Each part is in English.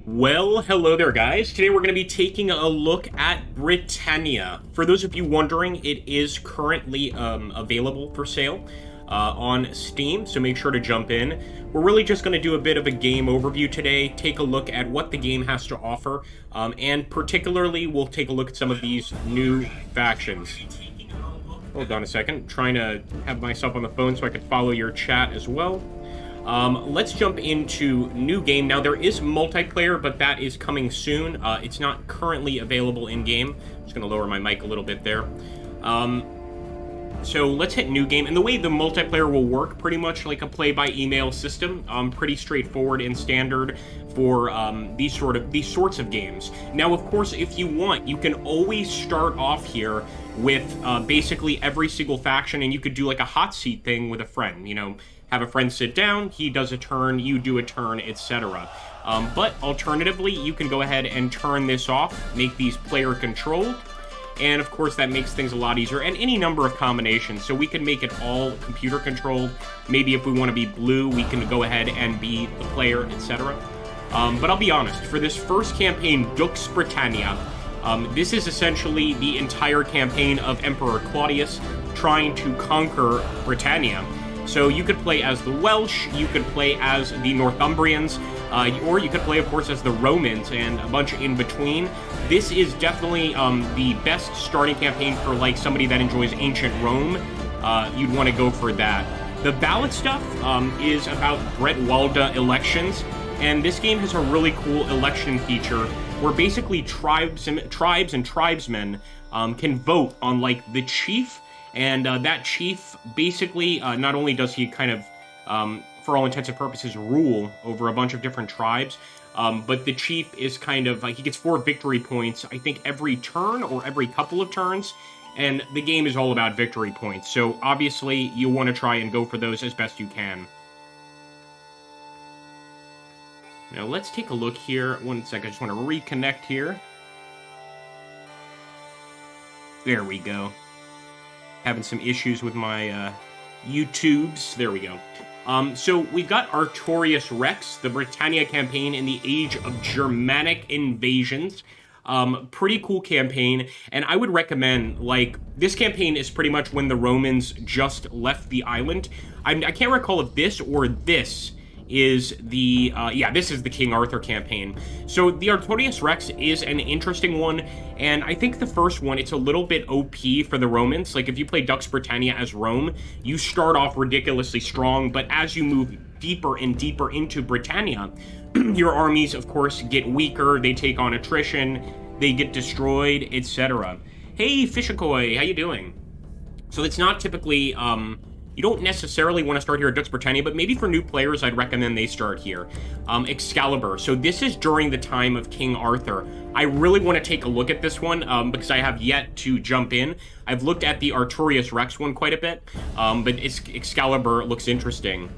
Well, hello there, guys. Today we're going to be taking a look at Britannia. For those of you wondering, it is currently available for sale on Steam, so make sure to jump in. We're really just going to do a bit of a game overview today, take a look at what the game has to offer, and particularly we'll take a look at some of these new factions. Hold on a second, trying to have myself on the phone so I can follow your chat as well. Let's jump into new game. Now, there is multiplayer, but that is coming soon. It's not currently available in-game. I'm just going to lower my mic a little bit there. So let's hit new game. And the way the multiplayer will work, pretty much like a play-by-email system, pretty straightforward and standard for these sorts of games. Now, of course, if you want, you can always start off here with basically every single faction, and you could do like a hot seat thing with a friend, you know. Have a friend sit down, he does a turn, you do a turn, etc. But alternatively, you can go ahead and turn this off, make these player controlled, and of course that makes things a lot easier, and any number of combinations. So we can make it all computer controlled. Maybe if we want to be blue, we can go ahead and be the player, etc. But I'll be honest, for this first campaign, Dux Britannia, this is essentially the entire campaign of Emperor Claudius trying to conquer Britannia. So you could play as the Welsh, you could play as the Northumbrians, or you could play, of course, as the Romans and a bunch in between. This is definitely the best starting campaign for like somebody that enjoys ancient Rome. You'd want to go for that. The ballot stuff is about Bretwalda elections, and this game has a really cool election feature where basically tribes and tribesmen can vote on like the chief. And that chief, basically, not only does he kind of, for all intents and purposes, rule over a bunch of different tribes, but the chief is kind of, he gets 4 victory points, I think, every turn or every couple of turns, and the game is all about victory points. So, obviously, you want to try and go for those as best you can. Now, let's take a look here. One second, I just want to reconnect here. There we go. Having some issues with my YouTubes. There we go. So we've got Artorius Rex, the Britannia campaign in the age of Germanic invasions. Pretty cool campaign, and I would recommend, like, this campaign is pretty much when the Romans just left the island. I can't recall if this or this is the, this is the King Arthur campaign. So the Artorius Rex is an interesting one, and I think the first one, it's a little bit OP for the Romans. Like, if you play Dux Britannia as Rome, you start off ridiculously strong, but as you move deeper and deeper into Britannia, your armies, of course, get weaker, they take on attrition, they get destroyed, etc. Hey, Fishakoy, how you doing? So it's not typically, you don't necessarily want to start here at Dux Britannia, but maybe for new players, I'd recommend they start here. Excalibur. So this is during the time of King Arthur. I really want to take a look at this one because I have yet to jump in. I've looked at the Artorius Rex one quite a bit, but Excalibur looks interesting.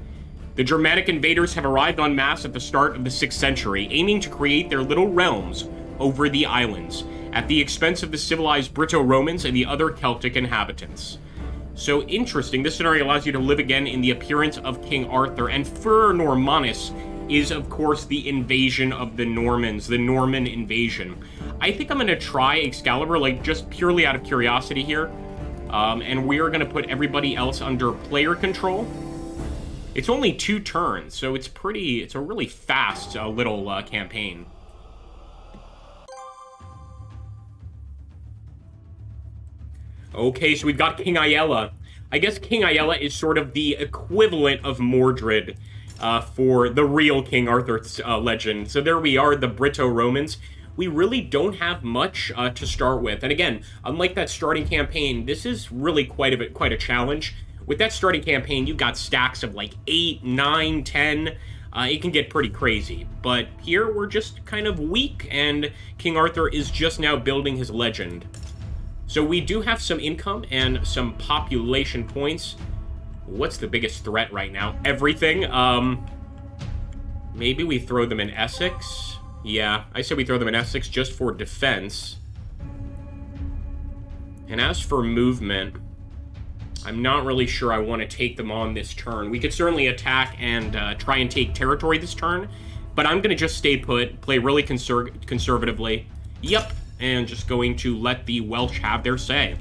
The Germanic invaders have arrived en masse at the start of the 6th century, aiming to create their little realms over the islands, at the expense of the civilized Brito-Romans and the other Celtic inhabitants. So interesting, this scenario allows you to live again in the appearance of King Arthur, and Fur Normanus is, of course, the invasion of the Normans, the Norman invasion. I think I'm going to try Excalibur, like, just purely out of curiosity here, and we're going to put everybody else under player control. It's only 2 turns, so it's a really fast little campaign. Okay, so we've got King Aiella. I guess King Aiella is sort of the equivalent of Mordred for the real King Arthur's legend. So there we are, the Brito-Romans. We really don't have much to start with. And again, unlike that starting campaign, this is really quite a challenge. With that starting campaign, you've got stacks of like 8, 9, 10. It can get pretty crazy. But here, we're just kind of weak, and King Arthur is just now building his legend. So we do have some income and some population points. What's the biggest threat right now? Everything. Maybe we throw them in Essex. Yeah, I say we throw them in Essex just for defense. And as for movement, I'm not really sure I want to take them on this turn. We could certainly attack and try and take territory this turn, But I'm going to just stay put, play really conservatively. Yep, and just going to let the Welsh have their say.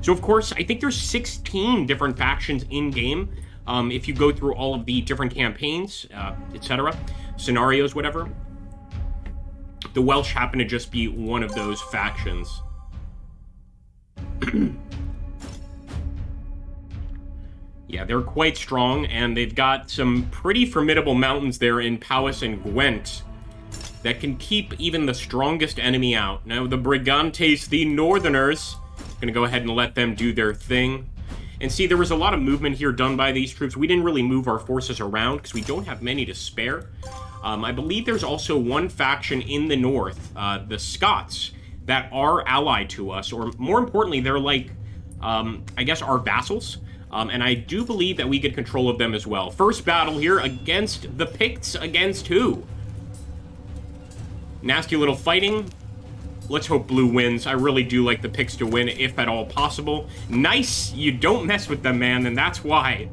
So, of course, I think there's 16 different factions in-game. If you go through all of the different campaigns, etc., scenarios, whatever. The Welsh happen to just be one of those factions. Yeah, they're quite strong, and they've got some pretty formidable mountains there in Powys and Gwent that can keep even the strongest enemy out. Now, the Brigantes, the Northerners, gonna go ahead and let them do their thing. And see, there was a lot of movement here done by these troops. We didn't really move our forces around because we don't have many to spare. I believe there's also one faction in the north, the Scots, that are allied to us, or more importantly, they're like, I guess, our vassals. And I do believe that we get control of them as well. First battle here against the Picts against who? Nasty little fighting. Let's hope blue wins. I really do like the Picts to win, if at all possible. Nice! You don't mess with them, man, and that's why.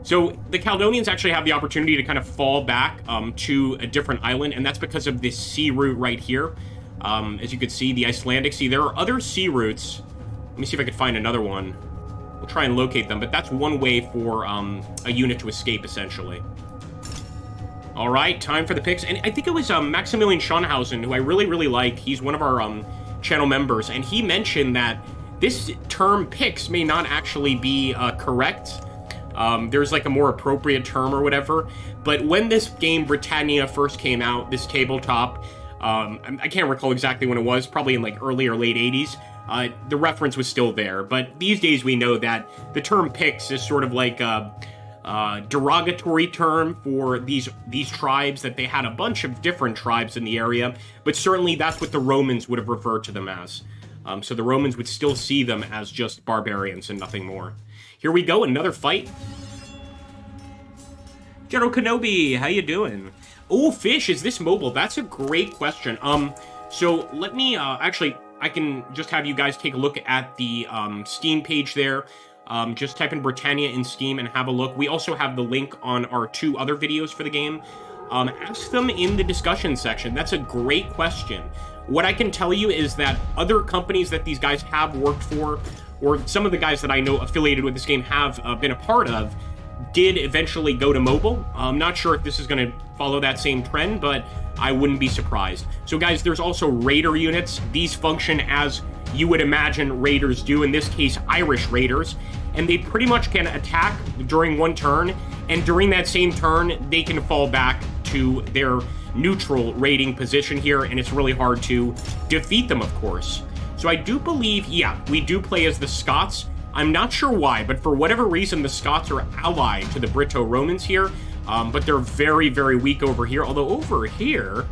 So, the Caledonians actually have the opportunity to kind of fall back to a different island, and that's because of this sea route right here. As you can see, the Icelandic Sea. There are other sea routes. Let me see if I can find another one. We'll try and locate them, but that's one way for a unit to escape, essentially. All right, time for the picks. And I think it was Maximilian Schonhausen, who I really, really like. He's one of our channel members, and he mentioned that this term picks may not actually be correct. There's like a more appropriate term or whatever. But when this game Britannia first came out, this tabletop, I can't recall exactly when it was, probably in like early or late 80s. The reference was still there, but these days we know that the term picks is sort of like a derogatory term for these tribes, that they had a bunch of different tribes in the area, but certainly that's what the Romans would have referred to them as. So the Romans would still see them as just barbarians and nothing more. Here we go, another fight. General Kenobi, how you doing? Oh, Fish, is this mobile? That's a great question. So let me, actually, I can just have you guys take a look at the Steam page there. Just type in Britannia in Steam and have a look. We also have the link on our 2 other videos for the game. Ask them in the discussion section. That's a great question. What I can tell you is that other companies that these guys have worked for, or some of the guys that I know affiliated with this game have been a part of, did eventually go to mobile. I'm not sure if this is going to follow that same trend, but I wouldn't be surprised. So guys, there's also Raider units. These function as you would imagine Raiders do, in this case Irish Raiders, and they pretty much can attack during one turn, and during that same turn they can fall back to their neutral raiding position here, and it's really hard to defeat them, of course. So I do believe, yeah, we do play as the Scots. I'm not sure why, but for whatever reason the Scots are allied to the Brito-Romans here, but they're very, very weak over here, although over here,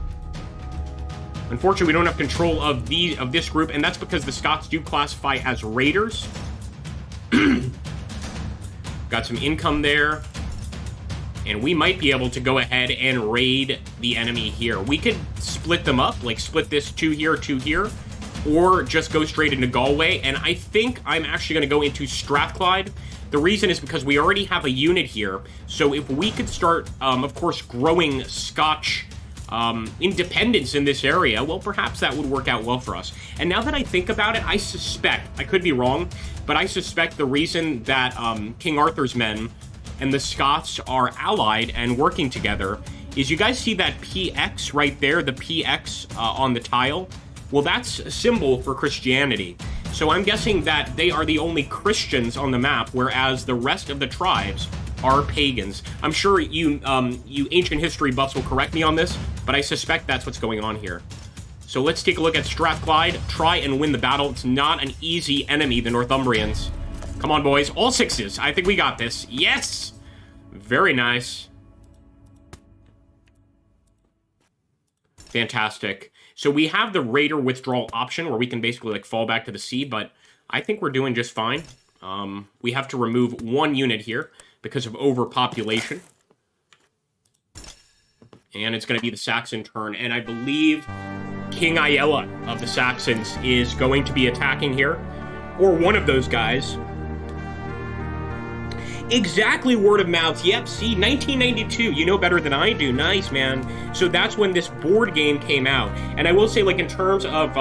unfortunately, we don't have control of this group, and that's because the Scots do classify as raiders. Got some income there, and we might be able to go ahead and raid the enemy here. We could split them up, like split this 2 here, 2 here, or just go straight into Galway, and I think I'm actually going to go into Strathclyde. The reason is because we already have a unit here, so if we could start, of course, growing Scotch independence in this area, well, perhaps that would work out well for us. And now that I think about it, I suspect, I could be wrong, but I suspect the reason that King Arthur's men and the Scots are allied and working together is, you guys see that PX right there, the PX on the tile? Well, that's a symbol for Christianity. So I'm guessing that they are the only Christians on the map, whereas the rest of the tribes are pagans. I'm sure you ancient history buffs will correct me on this, but I suspect that's what's going on here. So let's take a look at Strathclyde, try and win the battle. It's not an easy enemy, the Northumbrians. Come on, boys. All 6s. I think we got this. Yes! Very nice. Fantastic. So we have the Raider withdrawal option where we can basically like fall back to the sea, but I think we're doing just fine. We have to remove 1 unit here because of overpopulation. And it's going to be the Saxon turn, and I believe King Aiella of the Saxons is going to be attacking here, or one of those guys. Exactly, word of mouth. Yep, see, 1992. You know better than I do. Nice, man. So that's when this board game came out. And I will say, like, in terms of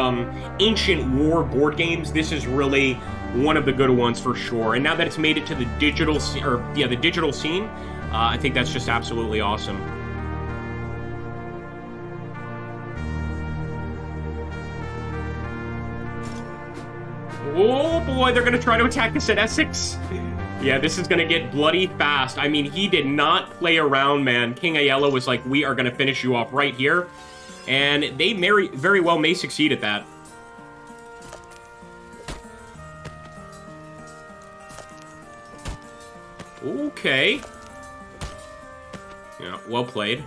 ancient war board games, this is really one of the good ones for sure. And now that it's made it to the digital, the digital scene, I think that's just absolutely awesome. Oh boy, they're gonna try to attack us at Essex. Yeah, this is gonna get bloody fast. I mean, he did not play around, man. King Aiella was like, we are gonna finish you off right here. And they very well may succeed at that. Okay. Yeah, well played.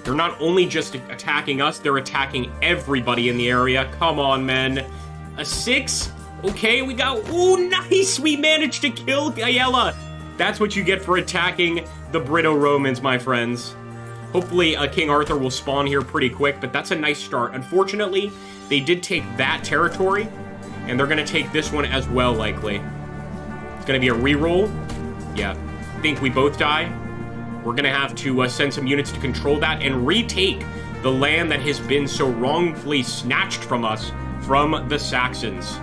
They're not only just attacking us, they're attacking everybody in the area. Come on, men. A 6? Okay, we got... Ooh, nice! We managed to kill Aiella. That's what you get for attacking the Brito-Romans, my friends. Hopefully, King Arthur will spawn here pretty quick, but that's a nice start. Unfortunately, they did take that territory, and they're going to take this one as well, likely. It's going to be a reroll. Yeah, I think we both die. We're going to have to send some units to control that and retake the land that has been so wrongfully snatched from us from the Saxons.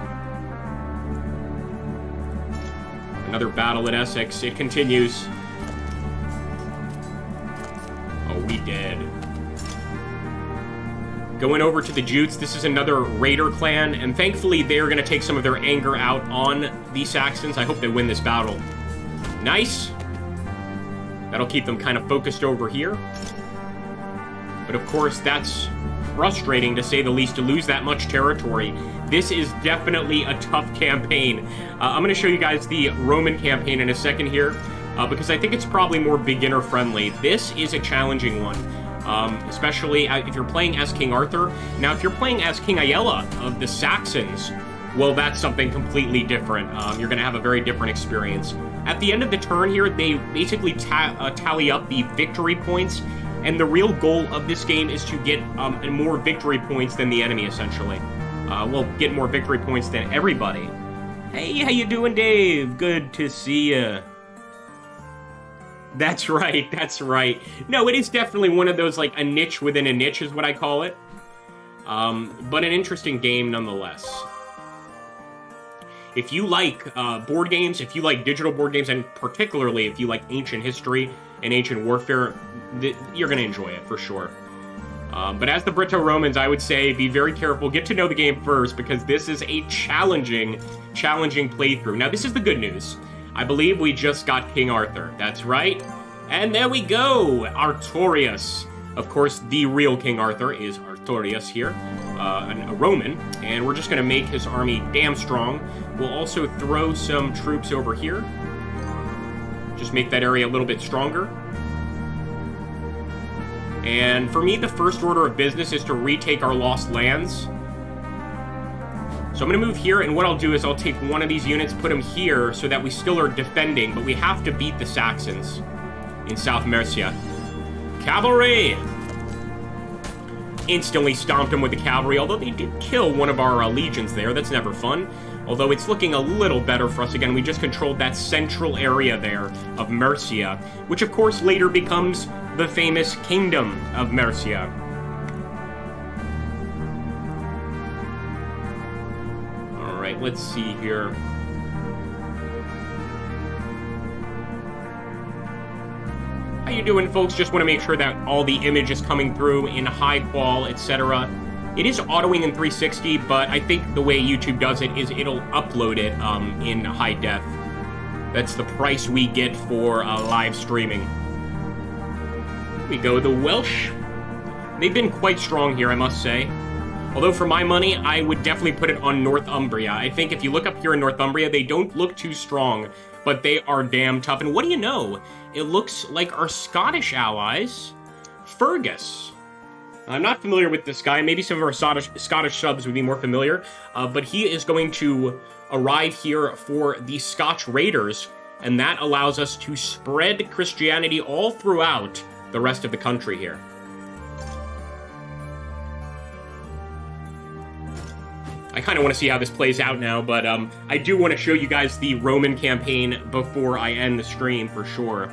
Another battle in Essex. It continues. Oh, we did. Going over to the Jutes. This is another Raider clan, and thankfully they're going to take some of their anger out on the Saxons. I hope they win this battle. Nice. That'll keep them kind of focused over here. But of course, that's frustrating to say the least, to lose that much territory. This is definitely a tough campaign. I'm going to show you guys the Roman campaign in a second here, because I think it's probably more beginner-friendly. This is a challenging one, especially if you're playing as King Arthur. Now, if you're playing as King Aiella of the Saxons, well, that's something completely different. You're going to have a very different experience. At the end of the turn here, they basically tally up the victory points, and the real goal of this game is to get more victory points than the enemy, essentially. Well, get more victory points than everybody. Hey, how you doing, Dave? Good to see ya. That's right, that's right. No, it is definitely one of those, like, a niche within a niche is what I call it. But an interesting game nonetheless. If you like board games, if you like digital board games, and particularly if you like ancient history and ancient warfare, you're going to enjoy it for sure. But as the Brito-Romans, I would say be very careful. Get to know the game first, because this is a challenging playthrough. Now, this is the good news. I believe we just got King Arthur. That's right. And there we go. Artorius. Of course, the real King Arthur is Artorius here, a Roman, and we're just going to make his army damn strong. We'll also throw some troops over here. Just make that area a little bit stronger. And for me, the first order of business is to retake our lost lands. So I'm going to move here, and what I'll do is I'll take one of these units, put them here, so that we still are defending, but we have to beat the Saxons in South Mercia. Cavalry! Instantly stomped them with the cavalry, although they did kill one of our legions there. That's never fun. Although it's looking a little better for us. Again, we just controlled that central area there of Mercia, which of course later becomes the famous Kingdom of Mercia. Alright, let's see here. How you doing, folks? Just want to make sure that all the image is coming through in high qual, etc. It is autoing in 360, but I think the way YouTube does it is it'll upload it in high def. That's the price we get for live streaming. Here we go, the Welsh. They've been quite strong here, I must say. Although for my money, I would definitely put it on Northumbria. I think if you look up here in Northumbria, they don't look too strong, but they are damn tough. And what do you know? It looks like our Scottish allies, Fergus. I'm not familiar with this guy. Maybe some of our Scottish subs would be more familiar. But he is going to arrive here for the Scotch Raiders, and that allows us to spread Christianity all throughout the rest of the country here. I kind of want to see how this plays out now, but I do want to show you guys the Roman campaign before I end the stream, for sure.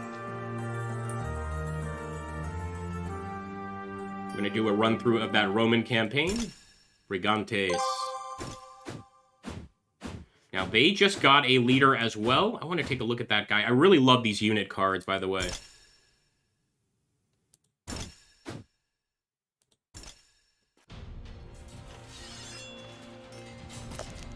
I'm going to do a run-through of that Roman campaign. Brigantes. Now, they just got a leader as well. I want to take a look at that guy. I really love these unit cards, by the way.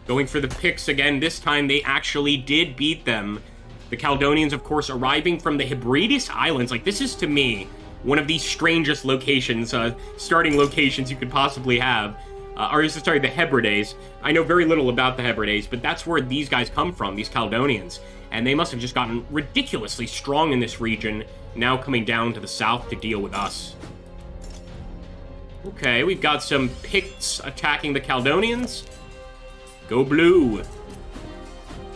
Going for the picks again. This time, they actually did beat them. The Caledonians, of course, arriving from the Hebrides Islands. Like, this is, to me, one of the strangest locations, starting locations you could possibly have. Sorry, the Hebrides. I know very little about the Hebrides, but that's where these guys come from, these Caledonians. And they must have just gotten ridiculously strong in this region, now coming down to the south to deal with us. Okay, we've got some Picts attacking the Caledonians. Go blue.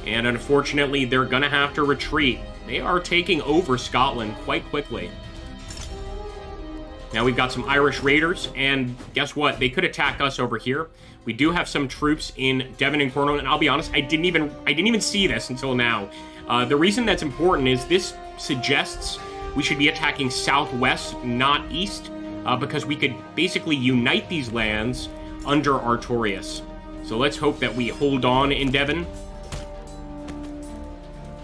And unfortunately, they're gonna have to retreat. They are taking over Scotland quite quickly. Now we've got some Irish raiders, and guess what? They could attack us over here. We do have some troops in Devon and Cornwall, and I'll be honest, I didn't even see this until now. The reason that's important is this suggests we should be attacking southwest, not east, because we could basically unite these lands under Artorius. So let's hope that we hold on in Devon.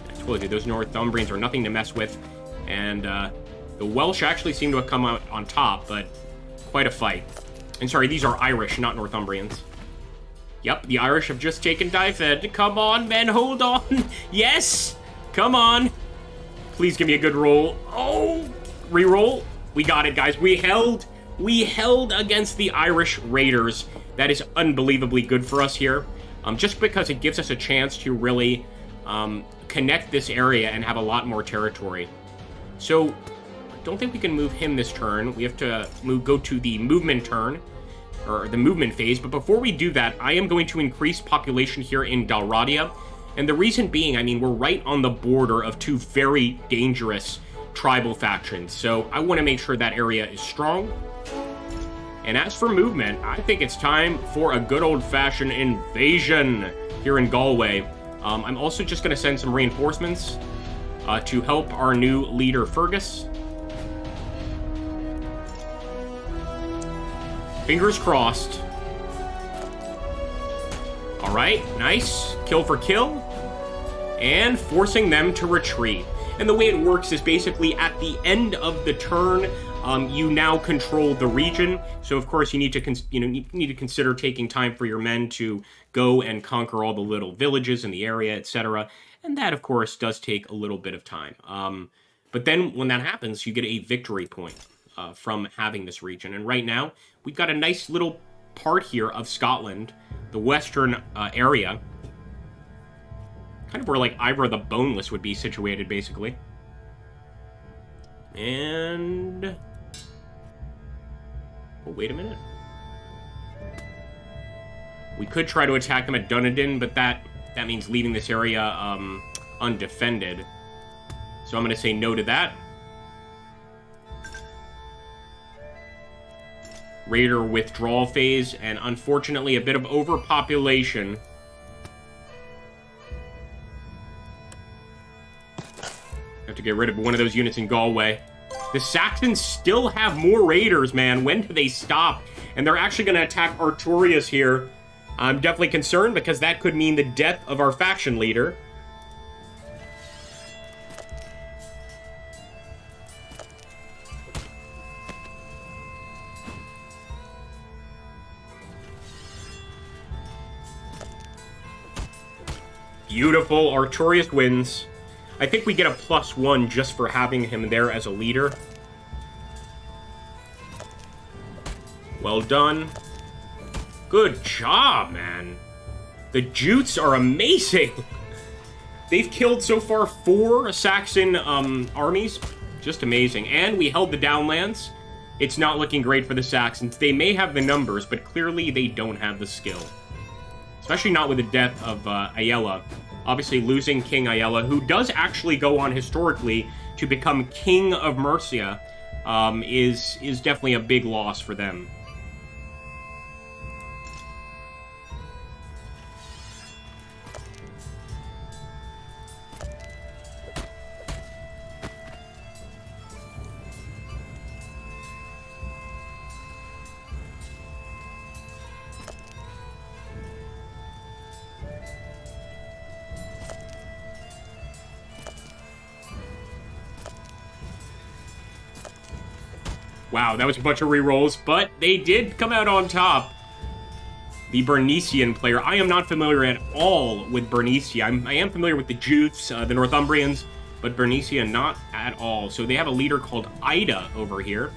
I told you, those Northumbrians are nothing to mess with. And the Welsh actually seem to have come out on top, but quite a fight. And sorry, these are Irish, not Northumbrians. Yep, the Irish have just taken Dyfed. Come on, men, hold on. Yes! Come on. Please give me a good roll. Oh! Reroll. We got it, guys. We held against the Irish Raiders. That is unbelievably good for us here. Just because it gives us a chance to really connect this area and have a lot more territory. So, I don't think we can move him this turn. We have to go to the movement turn, or the movement phase. But before we do that, I am going to increase population here in Dalradia. And the reason being, I mean, we're right on the border of two very dangerous tribal factions. So I want to make sure that area is strong. And as for movement, I think it's time for a good old-fashioned invasion here in Galway. I'm also just going to send some reinforcements to help our new leader, Fergus. Fingers crossed. All right, nice. Kill for kill. And forcing them to retreat. And the way it works is basically at the end of the turn, you now control the region. So of course you need to consider taking time for your men to go and conquer all the little villages in the area, etc. And that of course does take a little bit of time. But then when that happens, you get a victory point from having this region. And right now we've got a nice little part here of Scotland, the western area, kind of where like Ivor the Boneless would be situated, basically. And oh, wait a minute. We could try to attack them at Dunedin, but that means leaving this area undefended. So I'm going to say no to that. Raider withdrawal phase, and unfortunately a bit of overpopulation. Have to get rid of one of those units in Galway. The Saxons still have more raiders, man. When do they stop? And they're actually going to attack Artorius here. I'm definitely concerned because that could mean the death of our faction leader. Beautiful. Artorius wins. I think we get a +1 just for having him there as a leader. Well done. Good job, man. The Jutes are amazing. They've killed so far 4 Saxon armies. Just amazing. And we held the Downlands. It's not looking great for the Saxons. They may have the numbers, but clearly they don't have the skill. Especially not with the death of Ayala. Obviously losing King Ayala, who does actually go on historically to become King of Mercia, is definitely a big loss for them. Wow, that was a bunch of rerolls, but they did come out on top. The Bernician player. I am not familiar at all with Bernicia. I am familiar with the Jutes, the Northumbrians, but Bernicia not at all. So they have a leader called Ida over here.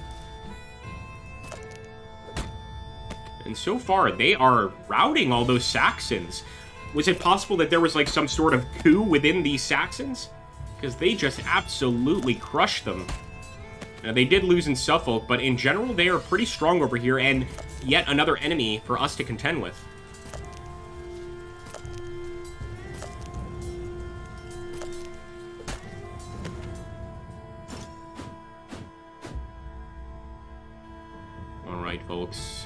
And so far, they are routing all those Saxons. Was it possible that there was like some sort of coup within these Saxons? Because they just absolutely crushed them. Now, they did lose in Suffolk, but in general, they are pretty strong over here, and yet another enemy for us to contend with. All right, folks.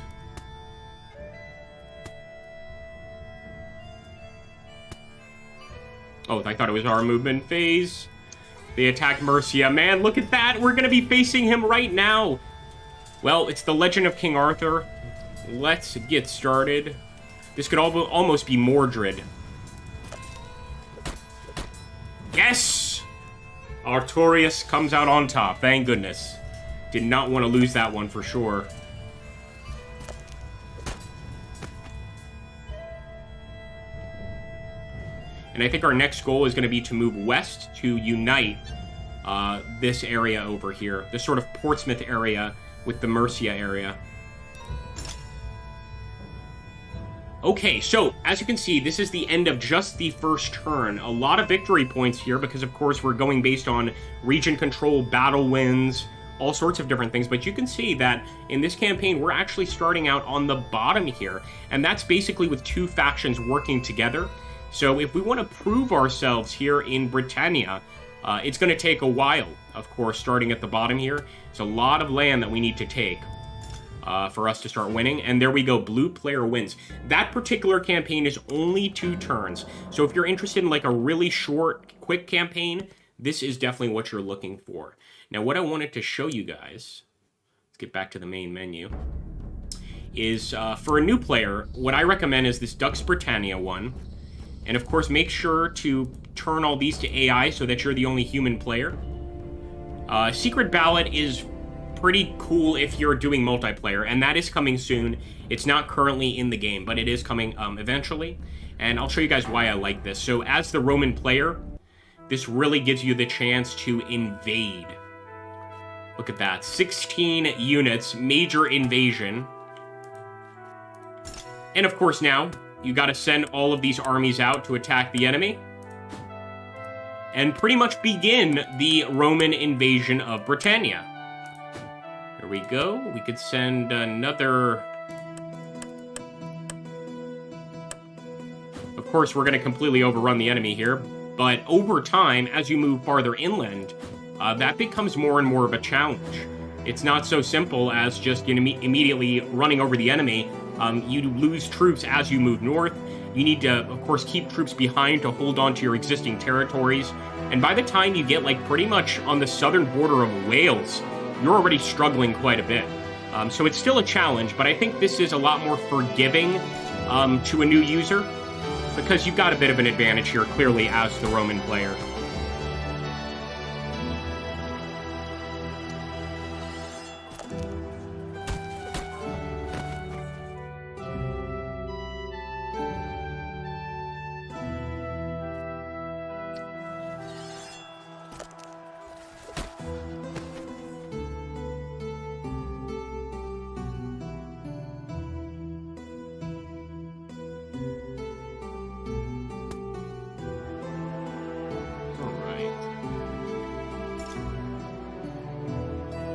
Oh, I thought it was our movement phase. They attacked Mercia. Man, look at that. We're going to be facing him right now. Well, it's the Legend of King Arthur. Let's get started. This could almost be Mordred. Yes! Artorius comes out on top. Thank goodness. Did not want to lose that one for sure. And I think our next goal is going to be to move west to unite this area over here. This sort of Portsmouth area with the Mercia area. Okay, so as you can see, this is the end of just the first turn. A lot of victory points here because, of course, we're going based on region control, battle wins, all sorts of different things. But you can see that in this campaign, we're actually starting out on the bottom here. And that's basically with two factions working together. So if we want to prove ourselves here in Britannia, it's going to take a while, of course, starting at the bottom here. It's a lot of land that we need to take for us to start winning. And there we go, blue player wins. That particular campaign is only 2 turns. So if you're interested in like a really short, quick campaign, this is definitely what you're looking for. Now, what I wanted to show you guys, let's get back to the main menu, is for a new player, what I recommend is this Dux Britannia one. And of course, make sure to turn all these to AI so that you're the only human player. Secret Ballot is pretty cool if you're doing multiplayer, and that is coming soon. It's not currently in the game, but it is coming eventually. And I'll show you guys why I like this. So as the Roman player, this really gives you the chance to invade. Look at that, 16 units, major invasion. And of course now, you got to send all of these armies out to attack the enemy. And pretty much begin the Roman invasion of Britannia. There we go. We could send another... Of course, we're going to completely overrun the enemy here. But over time, as you move farther inland, that becomes more and more of a challenge. It's not so simple as just immediately running over the enemy. You lose troops as you move north. You need to, of course, keep troops behind to hold on to your existing territories. And by the time you get, like, pretty much on the southern border of Wales, you're already struggling quite a bit. So it's still a challenge, but I think this is a lot more forgiving to a new user, because you've got a bit of an advantage here, clearly, as the Roman player.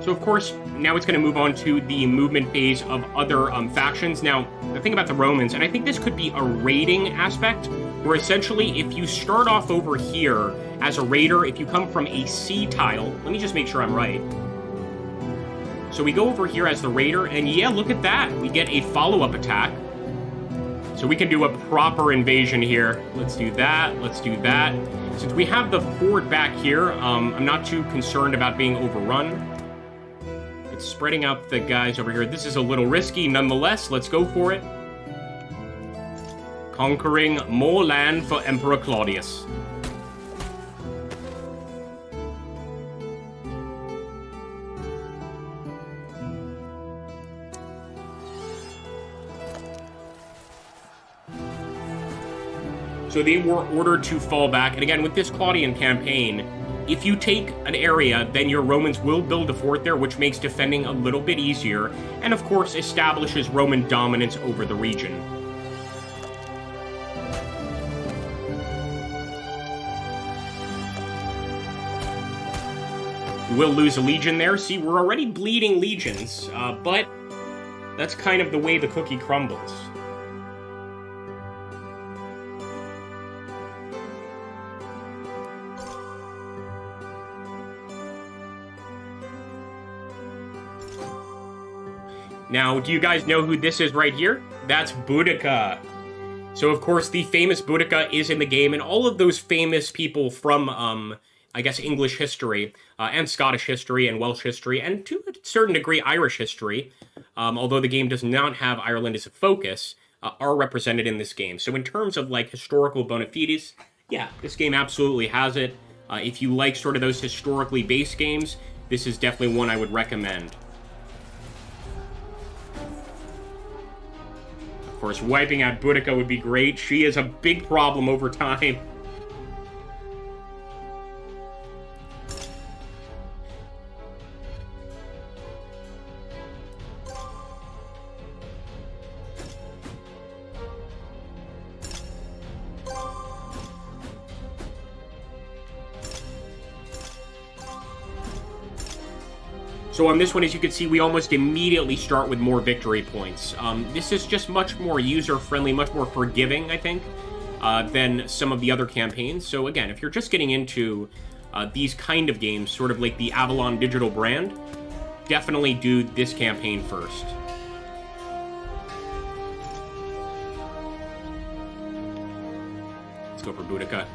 So, of course, now it's going to move on to the movement phase of other factions. Now, the thing about the Romans, and I think this could be a raiding aspect, where essentially if you start off over here as a raider, if you come from a C tile, let me just make sure I'm right. So we go over here as the raider, and yeah, look at that. We get a follow-up attack. So we can do a proper invasion here. Let's do that. Let's do that. Since we have the fort back here, I'm not too concerned about being overrun. Spreading out the guys over here. This is a little risky. Nonetheless, let's go for it. Conquering more land for Emperor Claudius. So they were ordered to fall back. And again, with this Claudian campaign, if you take an area, then your Romans will build a fort there, which makes defending a little bit easier, and of course establishes Roman dominance over the region. We'll lose a legion there. See, we're already bleeding legions, but that's kind of the way the cookie crumbles. Now, do you guys know who this is right here? That's Boudica. So, of course, the famous Boudica is in the game, and all of those famous people from, I guess, English history, and Scottish history, and Welsh history, and to a certain degree, Irish history, although the game does not have Ireland as a focus, are represented in this game. So in terms of, like, historical bona fides, yeah, this game absolutely has it. If you like sort of those historically based games, this is definitely one I would recommend. Of course, wiping out Boudica would be great. She is a big problem over time. So on this one, as you can see, we almost immediately start with more victory points. This is just much more user-friendly, much more forgiving, I think, than some of the other campaigns. So again, if you're just getting into these kind of games, sort of like the Avalon Digital brand, definitely do this campaign first. Let's go for Boudica.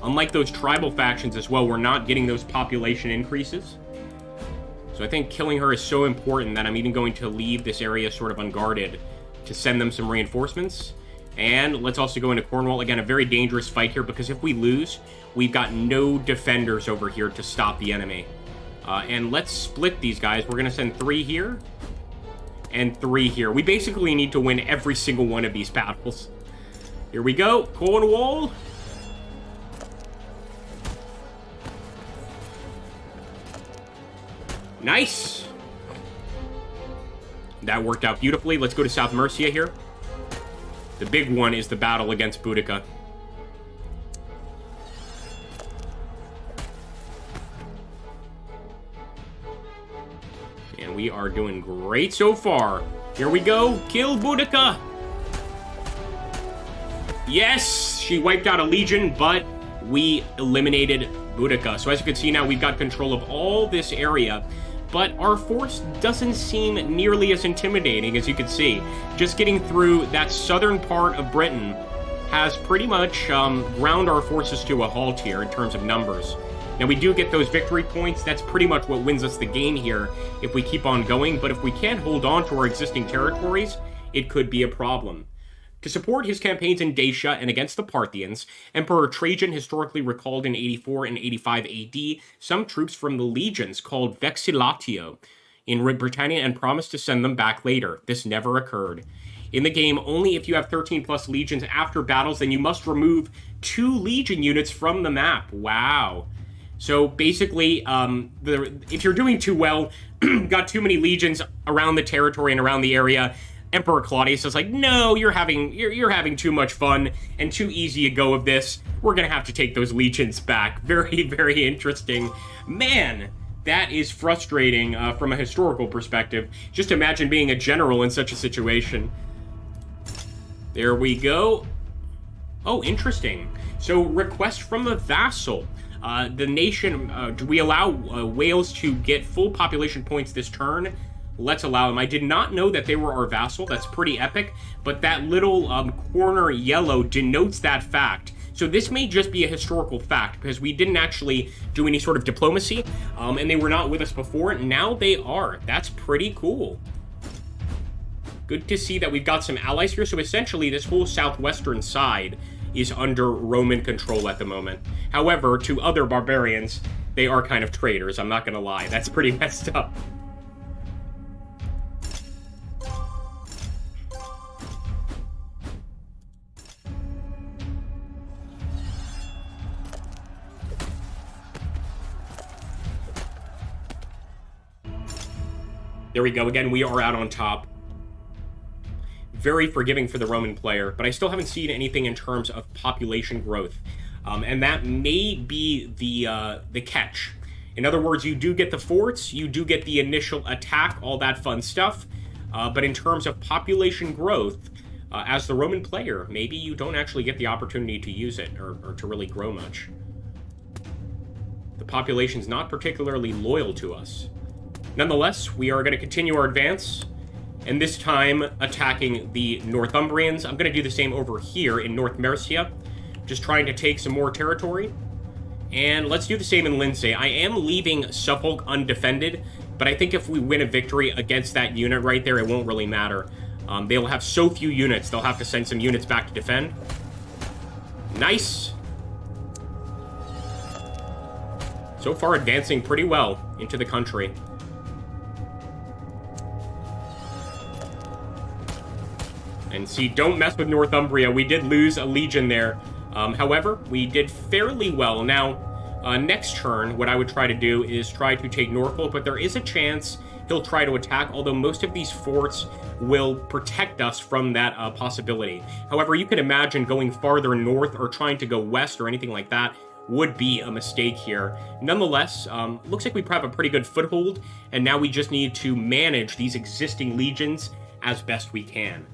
Unlike those tribal factions as well, we're not getting those population increases. So I think killing her is so important that I'm even going to leave this area sort of unguarded to send them some reinforcements. And let's also go into Cornwall. Again, a very dangerous fight here, because if we lose, we've got no defenders over here to stop the enemy. And let's split these guys. We're going to send 3 here and 3 here. We basically need to win every single one of these battles. Here we go. Cornwall. Nice! That worked out beautifully. Let's go to South Mercia here. The big one is the battle against Boudica. And we are doing great so far. Here we go. Kill Boudica! Yes! She wiped out a legion, but we eliminated Boudica. So as you can see now, we've got control of all this area. But our force doesn't seem nearly as intimidating, as you can see. Just getting through that southern part of Britain has pretty much ground our forces to a halt here in terms of numbers. Now, we do get those victory points. That's pretty much what wins us the game here if we keep on going. But if we can't hold on to our existing territories, it could be a problem. To support his campaigns in Dacia and against the Parthians, Emperor Trajan historically recalled in 84 and 85 AD some troops from the legions called Vexillatio in Britannia and promised to send them back later. This never occurred. In the game, only if you have 13 plus legions after battles, then you must remove 2 legion units from the map. Wow. So basically, if you're doing too well, got too many legions around the territory and around the area, Emperor Claudius is like, no, you're having too much fun and too easy a go of this. We're going to have to take those legions back. Very, very interesting. Man, that is frustrating from a historical perspective. Just imagine being a general in such a situation. There we go. Oh, interesting. So, request from a vassal. The nation, do we allow Wales to get full population points this turn? Let's allow them. I did not know that they were our vassal. That's pretty epic. But that little corner yellow denotes that fact. So this may just be a historical fact, because we didn't actually do any sort of diplomacy, and they were not with us before. Now they are. That's pretty cool. Good to see that we've got some allies here. So essentially, this whole southwestern side is under Roman control at the moment. However, to other barbarians, they are kind of traitors. I'm not going to lie. That's pretty messed up. There we go. Again, we are out on top. Very forgiving for the Roman player, but I still haven't seen anything in terms of population growth. And that may be the catch. In other words, you do get the forts, you do get the initial attack, all that fun stuff. But in terms of population growth, as the Roman player, maybe you don't actually get the opportunity to use it or to really grow much. The population's not particularly loyal to us. Nonetheless, we are going to continue our advance, and this time attacking the Northumbrians. I'm going to do the same over here in North Mercia, just trying to take some more territory. And let's do the same in Lindsay. I am leaving Suffolk undefended, but I think if we win a victory against that unit right there, it won't really matter. They'll have so few units, they'll have to send some units back to defend. Nice. So far, advancing pretty well into the country. And see, don't mess with Northumbria. We did lose a legion there. However, we did fairly well. Now, next turn, what I would try to do is try to take Norfolk, but there is a chance he'll try to attack, although most of these forts will protect us from that possibility. However, you can imagine going farther north or trying to go west or anything like that would be a mistake here. Nonetheless, looks like we have a pretty good foothold, and now we just need to manage these existing legions as best we can.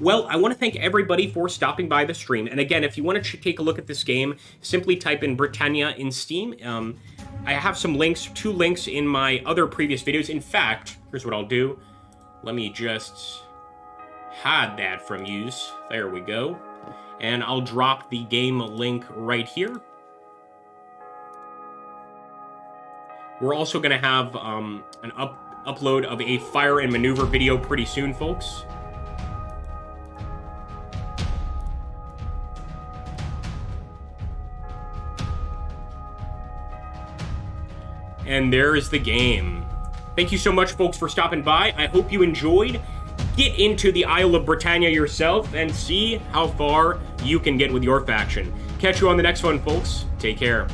Well, I want to thank everybody for stopping by the stream. And again, if you want to take a look at this game, simply type in Britannia in Steam. I have some links, 2 links in my other previous videos. In fact, here's what I'll do. Let me just hide that from yous. There we go. And I'll drop the game link right here. We're also going to have an upload of a fire and maneuver video pretty soon, folks. And there's the game. Thank you so much, folks, for stopping by. I hope you enjoyed. Get into the Isle of Britannia yourself and see how far you can get with your faction. Catch you on the next one, folks. Take care.